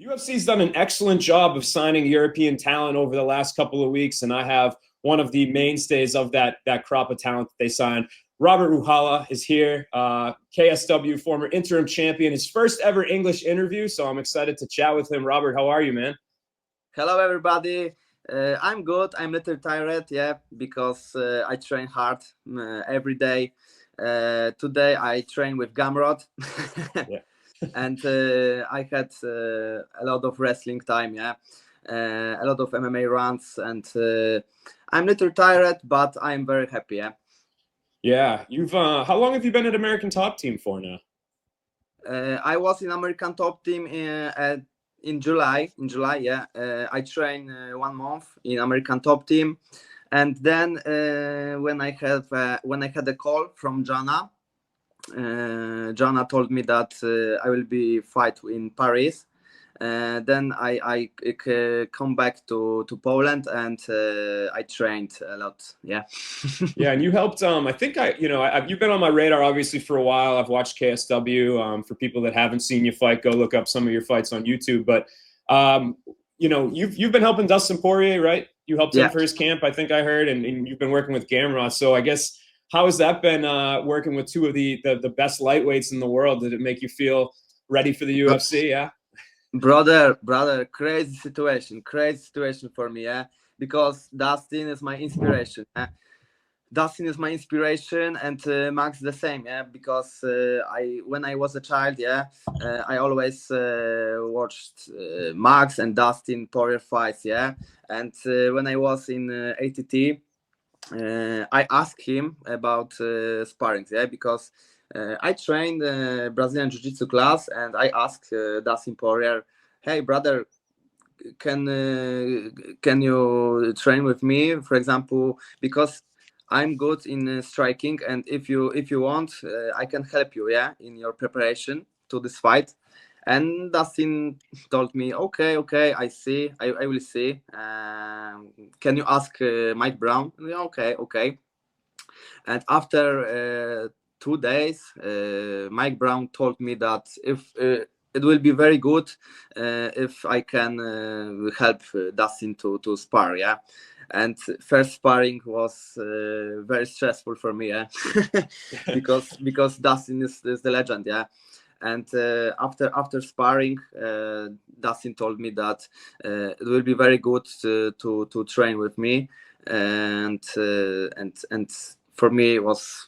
UFC's done an excellent job of signing European talent over the last couple of weeks, and I have one of the mainstays of that crop of talent that they signed. Robert Ruchala is here, KSW former interim champion, his first ever English interview, so I'm excited to chat with him. Robert, how are you, man? Hello, everybody. I'm good. I'm a little tired, yeah, because I train hard every day. Today I train with Gamrod. Yeah. And I had a lot of wrestling time, yeah, a lot of MMA runs, and I'm a little tired, but I'm very happy, yeah. Yeah, you've how long have you been at American Top Team for now? I was in American Top Team in July. Yeah, I trained 1 month in American Top Team, and then when I had a call from Jana. Jana told me that I will be fight in Paris. Then I come back to Poland, and I trained a lot. Yeah. Yeah, and you helped. I think you've been on my radar obviously for a while. I've watched KSW. For people that haven't seen you fight, go look up some of your fights on YouTube. But you've been helping Dustin Poirier, right? You helped him for his camp, I think I heard, and you've been working with Gamrot. So I guess, how has that been working with two of the best lightweights in the world? Did it make you feel ready for the UFC? Yeah. Brother, crazy situation for me, yeah, because Dustin is my inspiration. Dustin is my inspiration, and Max the same, yeah, because when I was a child, yeah, I always watched Max and Dustin Poirier fights, yeah, and when I was in ATT, I asked him about sparring, yeah, because I trained Brazilian Jiu-Jitsu class, and I asked Dustin Poirier, hey brother, can you train with me, for example, because I'm good in striking, and if you want, I can help you, yeah, in your preparation to this fight. And Dustin told me, okay, I see, I will see. Can you ask Mike Brown? Yeah, okay. And after 2 days, Mike Brown told me that if it will be very good if I can help Dustin to spar, yeah. And first sparring was very stressful for me, yeah, because Dustin is the legend, yeah. And after sparring, Dustin told me that it will be very good to train with me, and for me it was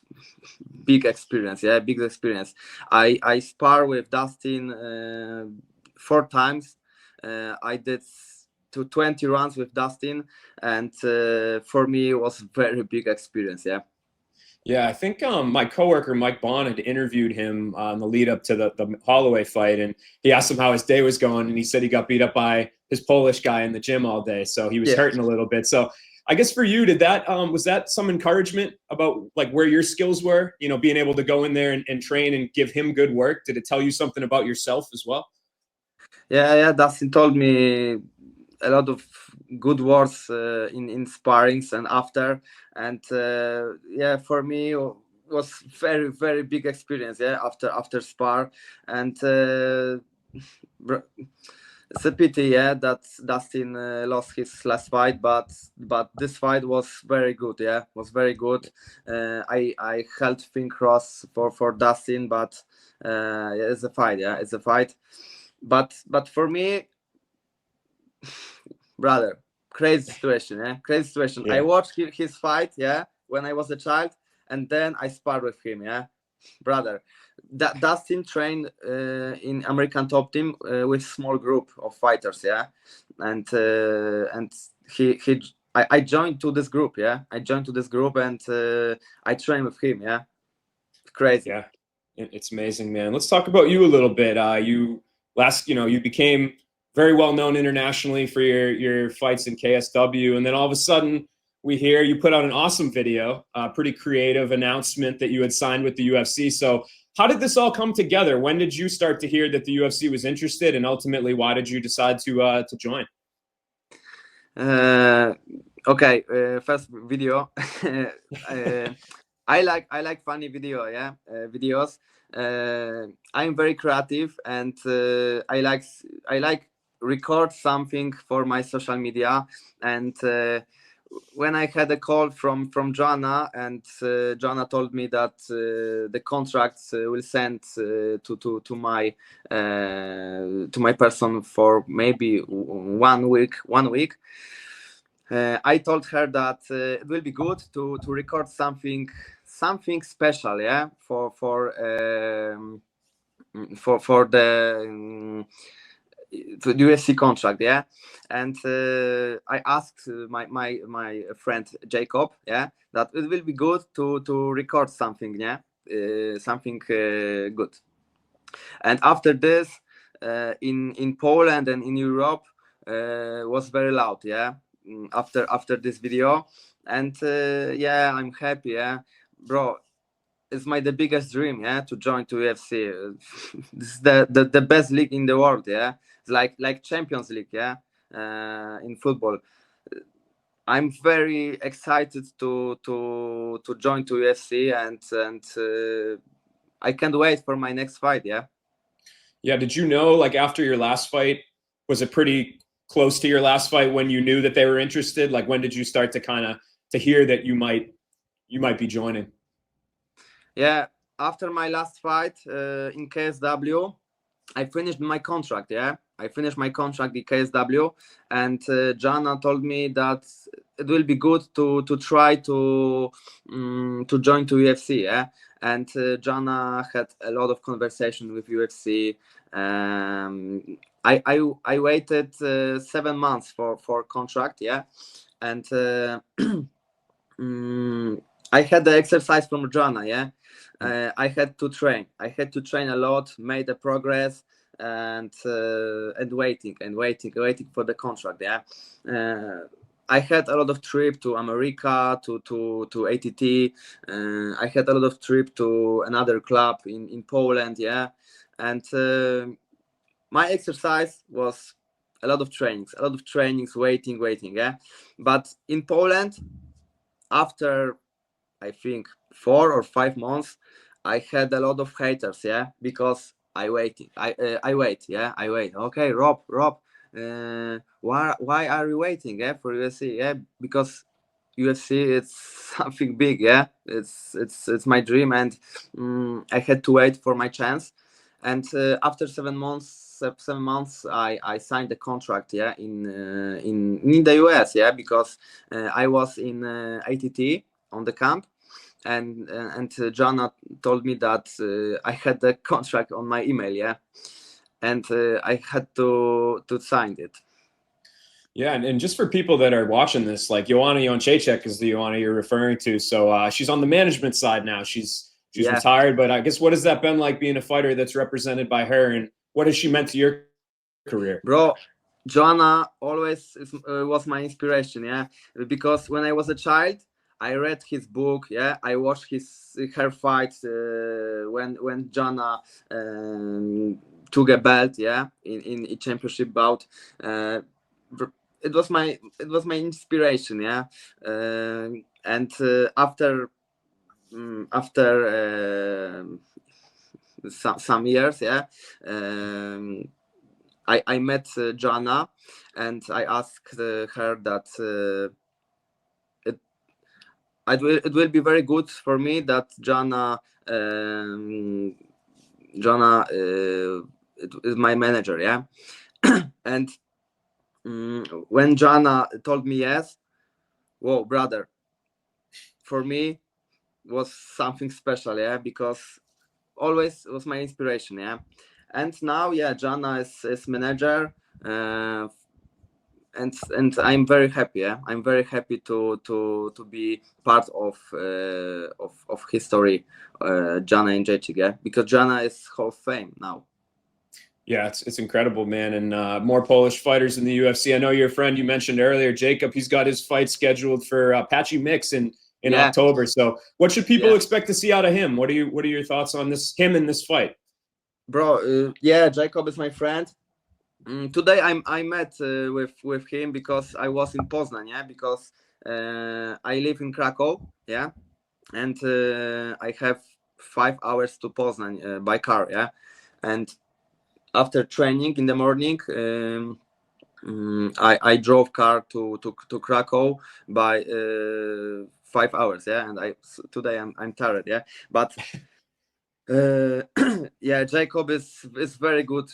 big experience, yeah, big experience. I spar with Dustin 4 times. I did to 20 rounds with Dustin, and for me it was very big experience, yeah. Yeah, I think my coworker Mike Bond had interviewed him in the lead up to the Holloway fight, and he asked him how his day was going, and he said he got beat up by his Polish guy in the gym all day, so he was hurting a little bit. So I guess for you, did that was that some encouragement about like where your skills were? You know, being able to go in there and train and give him good work. Did it tell you something about yourself as well? Yeah. Dustin told me a lot of good words in sparrings and after, and yeah, for me it was very big experience, yeah, after spar. And it's a pity, yeah, that Dustin lost his last fight, but this fight was very good, yeah, was very good. I held finger cross for Dustin, but yeah, it's a fight, yeah, it's a fight. But for me, brother, crazy situation, yeah, crazy situation. Yeah. I watched his fight, yeah, when I was a child, and then I sparred with him, yeah, brother. Dustin trained in American Top Team with small group of fighters, yeah, and I joined to this group, yeah, I joined to this group, and I trained with him, yeah, crazy. Yeah, it's amazing, man. Let's talk about you a little bit. You became very well known internationally for your fights in KSW, and then all of a sudden we hear you put out an awesome video, pretty creative announcement that you had signed with the UFC. So how did this all come together? When did you start to hear that the UFC was interested, and ultimately why did you decide to join? Okay, first video. I like funny video, yeah, videos. I'm very creative, and I like record something for my social media. And when I had a call from Yana, and Yana told me that the contracts will send to my person for maybe 1 week. I told her that it will be good to record something special, yeah, for the UFC contract, yeah. And I asked my friend Jacob, yeah, that it will be good to record something, yeah, something good. And after this, in Poland and in Europe, was very loud, yeah. After this video, and yeah, I'm happy, yeah, bro. It's the biggest dream, yeah, to join to UFC. This is the best league in the world, yeah. It's like Champions League, yeah, in football. I'm very excited to join to UFC, and I can't wait for my next fight, yeah. Yeah. Did you know, like, after your last fight, was it pretty close to your last fight when you knew that they were interested? Like, when did you start to kind of to hear that you might be joining? Yeah, after my last fight in KSW, I finished my contract. Yeah, I finished my contract in KSW, and Yana told me that it will be good to try to join to UFC. Yeah, and Yana had a lot of conversation with UFC. I waited 7 months for contract. Yeah, and I had the exercise from Yana. Yeah. I had to train. I had to train a lot, made the progress, and waiting for the contract. Yeah, I had a lot of trip to America, to ATT. I had a lot of trip to another club in Poland. Yeah, and my exercise was a lot of trainings, waiting. Yeah, but in Poland, after I think 4 or 5 months, I had a lot of haters, yeah, because I waiting. I wait, yeah, I wait. Okay, Rob, why are you waiting, yeah, for UFC, yeah, because UFC it's something big, yeah. It's my dream, and I had to wait for my chance. And after 7 months, I signed the contract, yeah, in the US, yeah, because I was in ATT on the camp, and Yana told me that I had the contract on my email, yeah, and I had to sign it. Yeah, and just for people that are watching this, like Joanna Jędrzejczyk is the Joanna you're referring to. So she's on the management side now. She's Yeah. retired, but I guess what has that been like being a fighter that's represented by her, and what has she meant to your career? Bro, Joanna always was my inspiration, yeah, because when I was a child, I read his book, yeah, I watched her fights when Joanna took a belt, yeah, in a championship bout. It was my inspiration, yeah, and after some years, yeah. I met Joanna, and I asked her that it will be very good for me that Joanna is my manager, yeah. And when Joanna told me yes, whoa, brother, for me was something special, yeah, because always was my inspiration, yeah. And now, yeah, Joanna is manager. And I'm very happy. Yeah? I'm very happy to be part of history, Yana Jędrzejczyk, yeah, because Yana is Hall of Fame now. Yeah, it's incredible, man, and more Polish fighters in the UFC. I know your friend you mentioned earlier, Jacob. He's got his fight scheduled for Patchy Mix in Yeah. October. So, what should people Yeah. expect to see out of him? What are your thoughts on him in this fight? Bro, yeah, Jacob is my friend. Today I met with him because I was in Poznań, yeah, because I live in Krakow, yeah, and I have 5 hours to Poznań by car, yeah, and after training in the morning, I drove car to Krakow by 5 hours, yeah, and today I'm tired, yeah, but yeah, Jacob is very good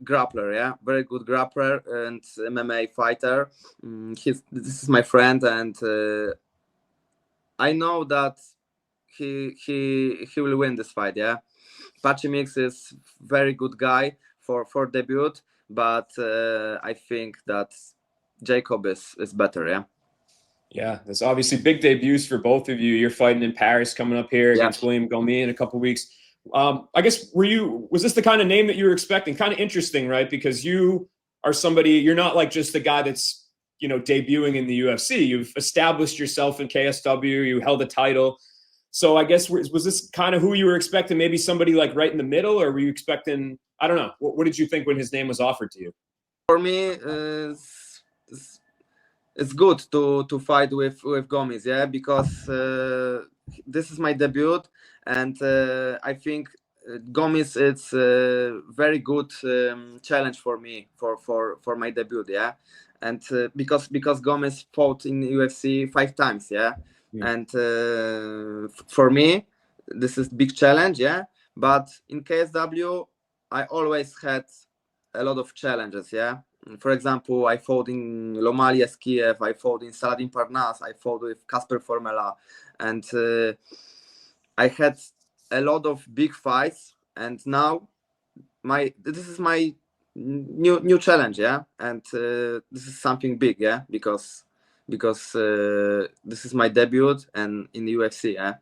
grappler, yeah, very good grappler and MMA fighter. This is my friend, and I know that he will win this fight, yeah. Pachimix is very good guy for debut, but I think that Jacob is better, yeah. Yeah, there's obviously big debuts for both of you. You're fighting in Paris coming up here against William Gomis in a couple weeks. I guess was this the kind of name that you were expecting? Kind of interesting, right? Because you are somebody, you're not like just the guy that's, debuting in the UFC. You've established yourself in KSW, you held a title. So I guess was this kind of who you were expecting? Maybe somebody like right in the middle, or were you expecting, I don't know. What did you think when his name was offered to you? For me, it's good to fight with Gomis, yeah, because this is my debut, and I think Gomis it's a very good challenge for me for my debut, yeah, and because Gomis fought in UFC 5 times, yeah, and for me this is big challenge, yeah, but in KSW I always had a lot of challenges, yeah. For example, I fought in Lomalias Kiev, I fought in Saladin Parnas, I fought with Kasper Formela, and I had a lot of big fights. And now this is my new challenge, yeah. And this is something big, yeah, because this is my debut and in the UFC, yeah.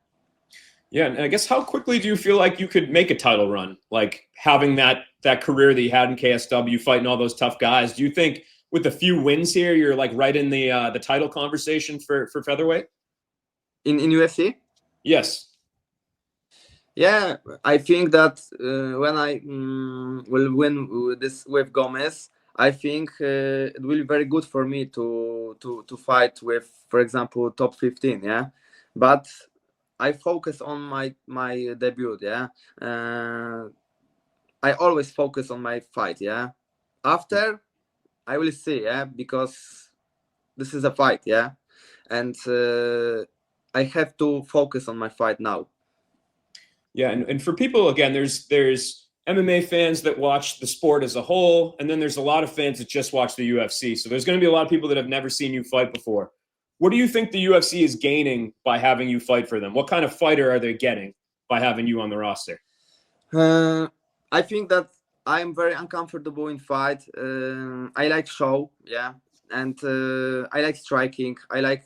Yeah, and I guess how quickly do you feel like you could make a title run? Like having that career that you had in KSW, fighting all those tough guys. Do you think with a few wins here, you're like right in the title conversation for featherweight? In UFC? Yes. Yeah, I think that when I will win this with Gomis, I think it will be very good for me to fight with, for example, top 15. Yeah, but I focus on my debut. Yeah, I always focus on my fight. Yeah, after I will see. Yeah, because this is a fight. Yeah, and I have to focus on my fight now. Yeah, and for people, again, there's MMA fans that watch the sport as a whole, and then there's a lot of fans that just watch the UFC. So there's going to be a lot of people that have never seen you fight before. What do you think the UFC is gaining by having you fight for them? What kind of fighter are they getting by having you on the roster? I think that I'm very uncomfortable in fight. I like show, yeah, and I like striking. I like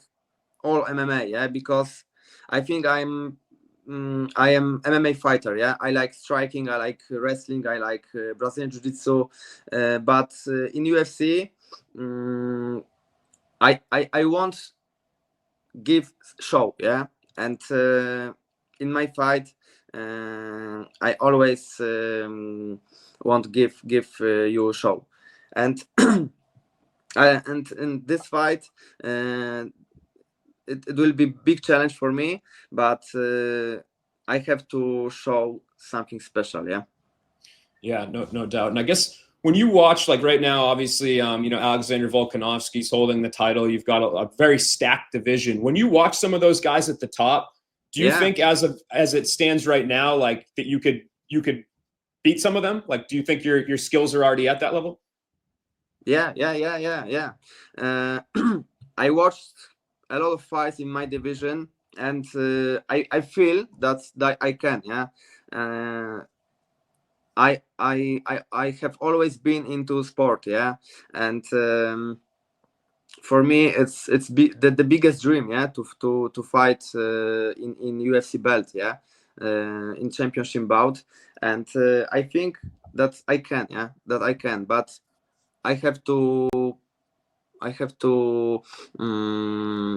all MMA, yeah, because I think I am MMA fighter, yeah. I like striking, I like wrestling, I like Brazilian Jiu-Jitsu, but in UFC, I want give show, yeah, and in my fight. I always want give you a show, and and in this fight, it will be big challenge for me, but I have to show something special. Yeah. Yeah, no doubt. And I guess when you watch, like right now, obviously, Alexander Volkanovski's holding the title. You've got a very stacked division. When you watch some of those guys at the top, do you think as it stands right now, like that you could beat some of them? Like, do you think your skills are already at that level? Yeah. I watched a lot of fights in my division, and I feel that I can. Yeah. I have always been into sport. Yeah, and for me it's the biggest dream, yeah, to fight in UFC belt, yeah, in championship bout, and I think that I can, yeah, that I can, but I have to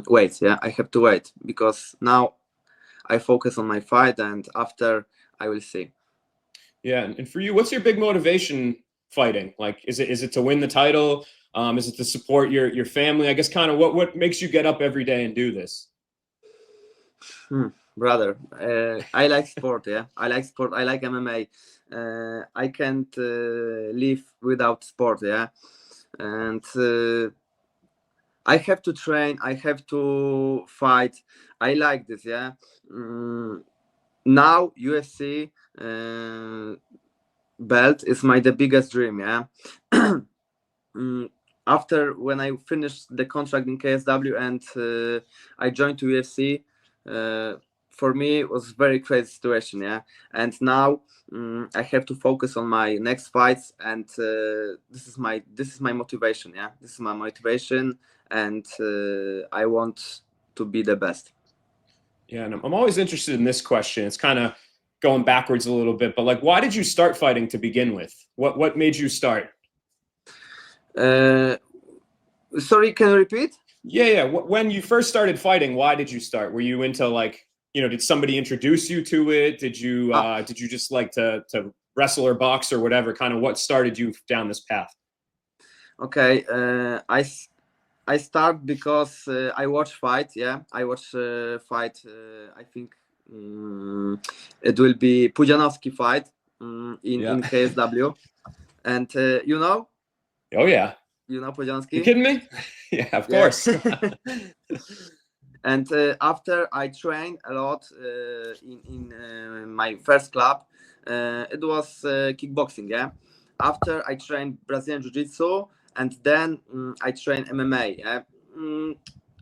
wait, yeah, I have to wait, because now I focus on my fight, and after I will see. Yeah, and for you, what's your big motivation fighting? Like, is it to win the title? Is it to support your family? I guess kind of what makes you get up every day and do this? Brother, I like sport. Yeah, I like sport. I like MMA. I can't live without sport. Yeah, and I have to train, I have to fight. I like this, yeah. Now UFC belt is the biggest dream, yeah. After when I finished the contract in KSW and I joined to UFC, for me it was very crazy situation, yeah. And now I have to focus on my next fights, and this is my motivation, yeah. This is my motivation, and I want to be the best. Yeah, and I'm always interested in this question. It's kind of going backwards a little bit, but like, why did you start fighting to begin with? What made you start? Sorry, can you repeat? Yeah. When you first started fighting, why did you start? Were you into like, did somebody introduce you to it? Did you just like to wrestle or box or whatever? Kind of what started you down this path? Okay, I start because I watch fight. Yeah, I watch fight. I think it will be Pudzianowski fight in KSW, and you know. Oh yeah. You know Pudzianowski? You kidding me? Yeah, of course. And after I trained a lot in my first club, it was kickboxing. Yeah. After I trained Brazilian Jiu-Jitsu, and then I trained MMA. Yeah.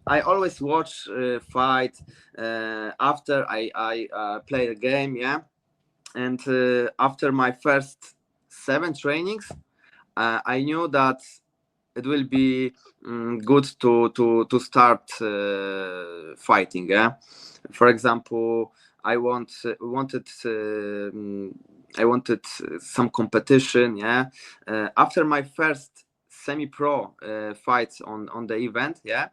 I always watch fight after I play the game. Yeah. And after my first 7 trainings, I knew that it will be good to start fighting. Yeah, for example, I wanted some competition. Yeah, after my first semi-pro fight on the event. Yeah,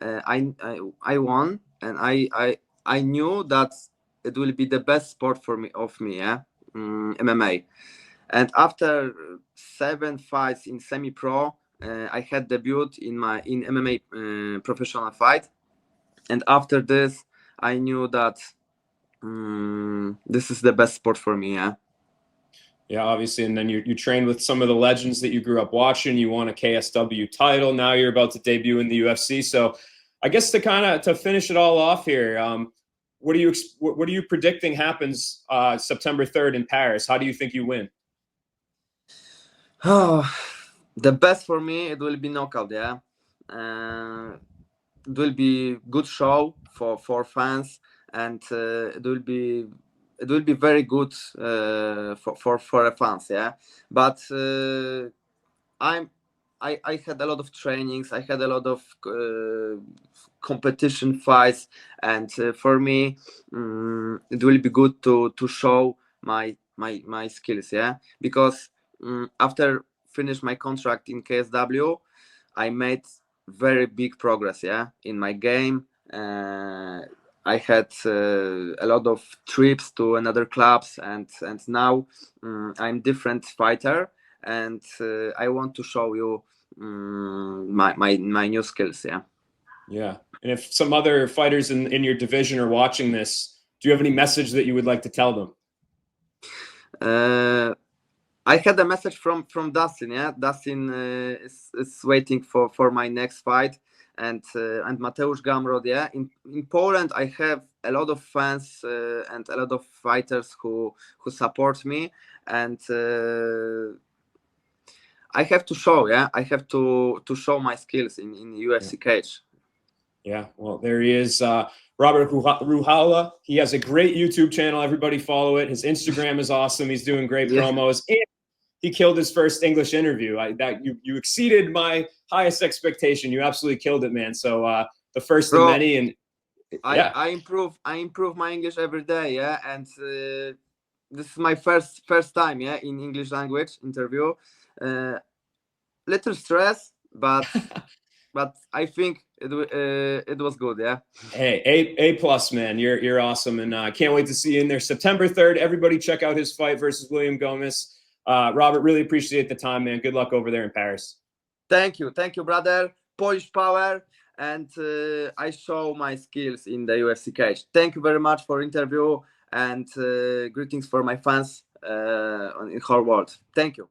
I won, and I knew that it will be the best sport for me. Yeah, MMA. And after 7 fights in semi-pro, I had debut in MMA professional fight, and after this, I knew that this is the best sport for me. Yeah. Yeah, obviously, and then you trained with some of the legends that you grew up watching. You won a KSW title. Now you're about to debut in the UFC. So, I guess to finish it all off here, what are you predicting happens September 3rd in Paris? How do you think you win? Oh, the best for me, it will be knockout. Yeah, it will be good show for fans, and it will be very good for fans. Yeah, but I had a lot of trainings. I had a lot of competition fights, and for me, it will be good to show my skills. Yeah, because after finish my contract in KSW, I made very big progress. Yeah, in my game. I had a lot of trips to another clubs, and now I'm different fighter, and I want to show you my new skills. Yeah, and if some other fighters in your division are watching this, do you have any message that you would like to tell them? I had a message from Dustin. Yeah, Dustin is waiting for my next fight, and Mateusz Gamrod. Yeah, in Poland I have a lot of fans and a lot of fighters who support me, and I have to show. Yeah, I have to show my skills in UFC cage. Yeah, well, there he is. Robert Ruchala. He has a great YouTube channel. Everybody follow it. His Instagram is awesome. He's doing great promos. And he killed his first English interview. You exceeded my highest expectation. You absolutely killed it, man. So the first of many, and yeah, I improve my English every day. Yeah, and this is my first time. Yeah, in English language interview. Little stress, but but I think it was good. Yeah. Hey, A plus, man. You're awesome, and I can't wait to see you in there September 3rd. Everybody, check out his fight versus William Gomis. Robert, really appreciate the time, man. Good luck over there in Paris. Thank you, brother. Polish power, and I show my skills in the UFC cage. Thank you very much for interview, and greetings for my fans in whole world. Thank you.